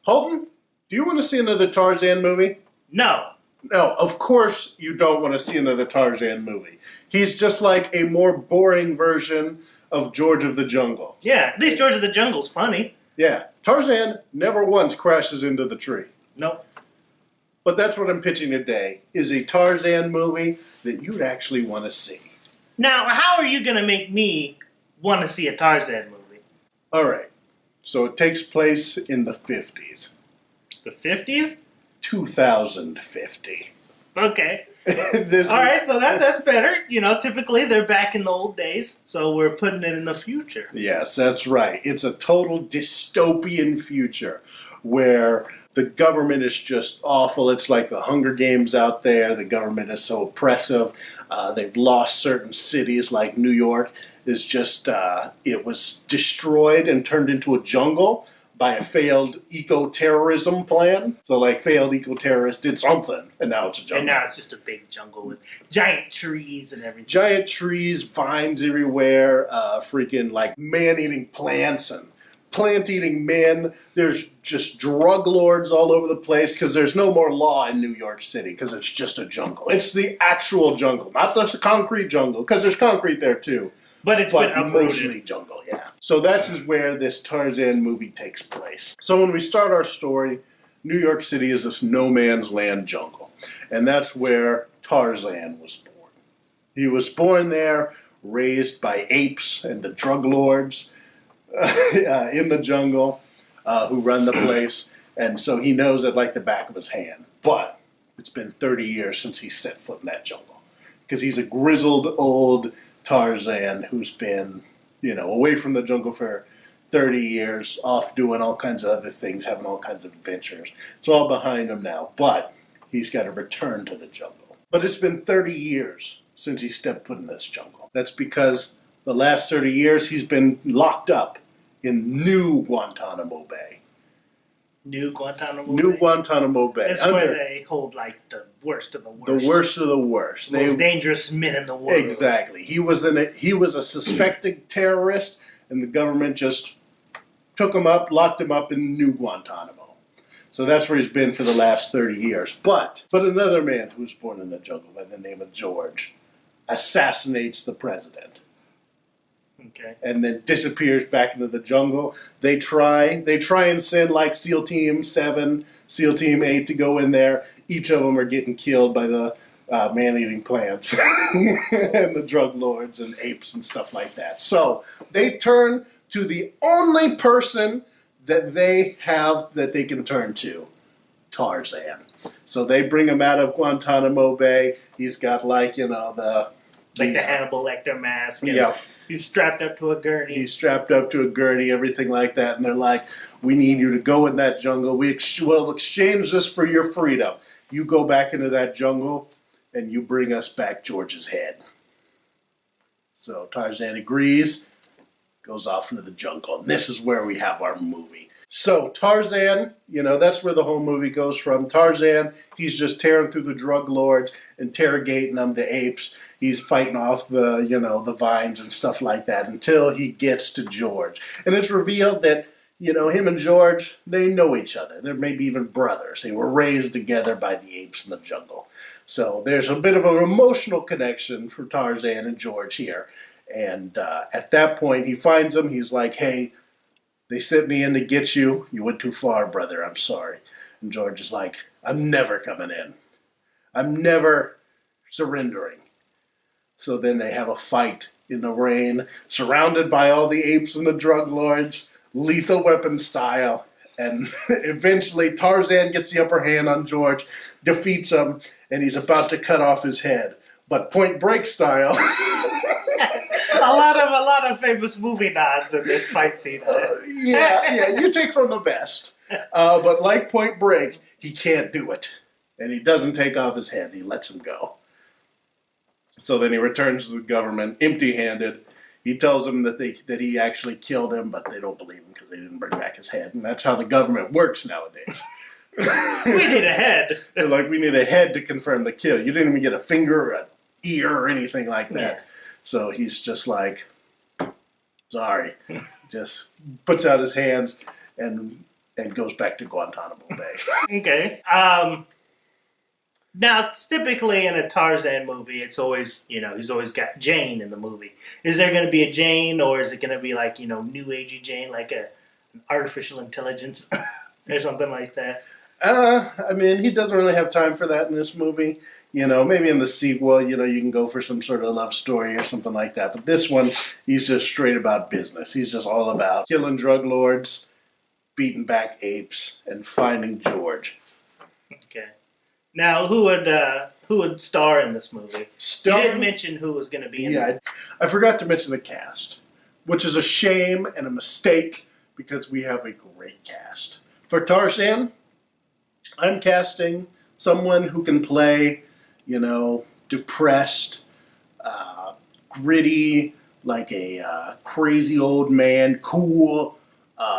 Holden, do you want to see another Tarzan movie? No. No, of course you don't want to see another Tarzan movie. He's just like a more boring version of George of the Jungle. Yeah, at least George of the Jungle's funny. Yeah, Tarzan never once crashes into the tree. Nope. But that's what I'm pitching today, is a Tarzan movie that you'd actually want to see. Now, how are you going to make me want to see a Tarzan movie? All right, so it takes place in the 50s. The 50s? 2050. Okay. Alright, so that's better. You know, typically they're back in the old days, so we're putting it in the future. Yes, that's right. It's a total dystopian future where the government is just awful. It's like the Hunger Games out there. The government is so oppressive. They've lost certain cities like New York. Is just, it was destroyed and turned into a jungle by a failed eco-terrorism plan. So, like, failed eco-terrorists did something, and now it's a jungle. And now it's just a big jungle with giant trees and everything. Giant trees, vines everywhere, freaking, like, man-eating plants and plant-eating men. There's just drug lords all over the place because there's no more law in New York City because it's just a jungle. It's the actual jungle, not the concrete jungle, because there's concrete there, too. But it's been uprooted. Mostly jungle, yeah. So that's where this Tarzan movie takes place. So when we start our story, New York City is this no man's land jungle. And that's where Tarzan was born. He was born there, raised by apes and the drug lords in the jungle who run the place. And so he knows it like the back of his hand. But it's been 30 years since he set foot in that jungle. Because he's a grizzled old Tarzan who's been, away from the jungle for 30 years, off doing all kinds of other things, having all kinds of adventures. It's all behind him now, but he's got to return to the jungle. But it's been 30 years since he stepped foot in this jungle. That's because the last 30 years he's been locked up in New Guantanamo Bay. New Guantanamo Bay? New Guantanamo Bay. That's where they hold, like, the worst of the worst. The worst of the worst. The most dangerous men in the world. Exactly. He was a suspected terrorist, and the government just took him up, locked him up in New Guantanamo. So that's where he's been for the last 30 years. But another man who was born in the jungle by the name of George assassinates the president. Okay. And then disappears back into the jungle. They try and send like SEAL Team 7, SEAL Team 8 to go in there. Each of them are getting killed by the man-eating plants and the drug lords and apes and stuff like that. So they turn to the only person that they have that they can turn to, Tarzan. So they bring him out of Guantanamo Bay. He's got the Hannibal Lecter mask. And yeah. He's strapped up to a gurney. Everything like that. And they're like, we need you to go in that jungle. We'll exchange this for your freedom. You go back into that jungle, and you bring us back George's head. So Tarzan agrees, goes off into the jungle. And this is where we have our movie. So Tarzan, that's where the whole movie goes from. Tarzan, he's just tearing through the drug lords, interrogating them, the apes. He's fighting off the vines and stuff like that until he gets to George. And it's revealed that, him and George, they know each other. They're maybe even brothers. They were raised together by the apes in the jungle. So there's a bit of an emotional connection for Tarzan and George here. And at that point, he finds him. He's like, hey, they sent me in to get you. You went too far, brother. I'm sorry. And George is like, I'm never coming in. I'm never surrendering. So then they have a fight in the rain, surrounded by all the apes and the drug lords, lethal weapon style. And eventually Tarzan gets the upper hand on George, defeats him, and he's about to cut off his head. But Point Break style... a lot of famous movie nods in this fight scene. Yeah, you take from the best. But like Point Break, he can't do it. And he doesn't take off his head. He lets him go. So then he returns to the government empty-handed. He tells them that he actually killed him, but they don't believe him because they didn't bring back his head. And that's how the government works nowadays. We need a head. They're like, we need a head to confirm the kill. You didn't even get a finger or an ear or anything like that. Yeah. So he's just like, sorry. Just puts out his hands and and goes back to Guantanamo Bay. Okay. Now, typically in a Tarzan movie, it's always, he's always got Jane in the movie. Is there going to be a Jane, or is it going to be like, new agey Jane, like an artificial intelligence or something like that? I mean, he doesn't really have time for that in this movie. Maybe in the sequel, you can go for some sort of love story or something like that. But this one, he's just straight about business. He's just all about killing drug lords, beating back apes, and finding George. Okay. Now, who would star in this movie? You didn't mention who was going to be in it. I forgot to mention the cast, which is a shame and a mistake because we have a great cast. For Tarzan, I'm casting someone who can play, depressed, gritty, like a crazy old man, cool,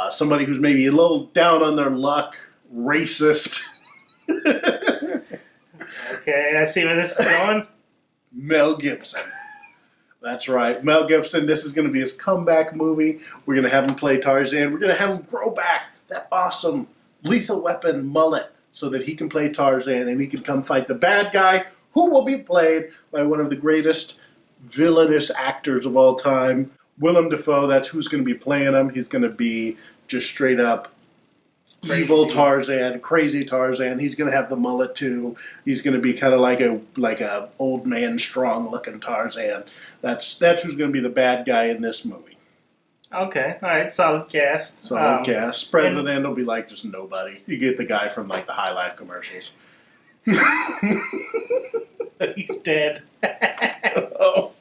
somebody who's maybe a little down on their luck, racist. Okay, I see where this is going. Mel Gibson. That's right. Mel Gibson, this is going to be his comeback movie. We're going to have him play Tarzan. We're going to have him grow back that awesome Lethal Weapon mullet so that he can play Tarzan and he can come fight the bad guy, who will be played by one of the greatest villainous actors of all time, Willem Dafoe. That's who's going to be playing him. He's going to be just straight up evil Tarzan, crazy Tarzan. He's going to have the mullet too. He's going to be kind of like a old man, strong looking Tarzan. That's who's going to be the bad guy in this movie. Okay, all right, solid cast. Solid cast. President will be like just nobody. You get the guy from like the High Life commercials. He's dead. Oh.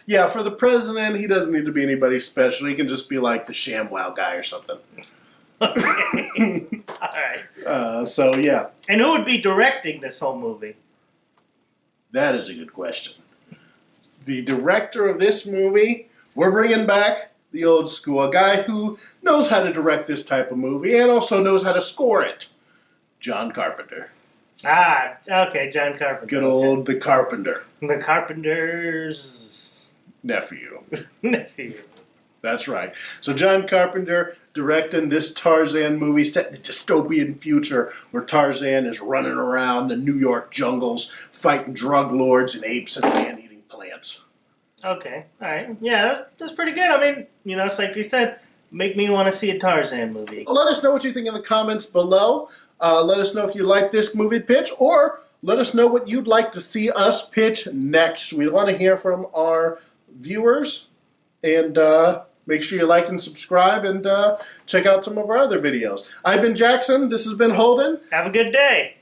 Yeah, for the president, he doesn't need to be anybody special. He can just be like the ShamWow guy or something. Okay. All right. So, yeah. And who would be directing this whole movie? That is a good question. The director of this movie, we're bringing back the old school, a guy who knows how to direct this type of movie and also knows how to score it. John Carpenter. Ah, okay, John Carpenter. Good old The Carpenter. The Carpenter's nephew. Nephew. That's right. So John Carpenter directing this Tarzan movie set in a dystopian future where Tarzan is running around the New York jungles fighting drug lords and apes and man-eating plants. Okay, all right. Yeah, that's pretty good. I mean, it's like we said, make me want to see a Tarzan movie. Let us know what you think in the comments below. Let us know if you like this movie pitch, or let us know what you'd like to see us pitch next. We want to hear from our viewers, and make sure you like and subscribe, and check out some of our other videos. I've been Jackson. This has been Holden. Have a good day.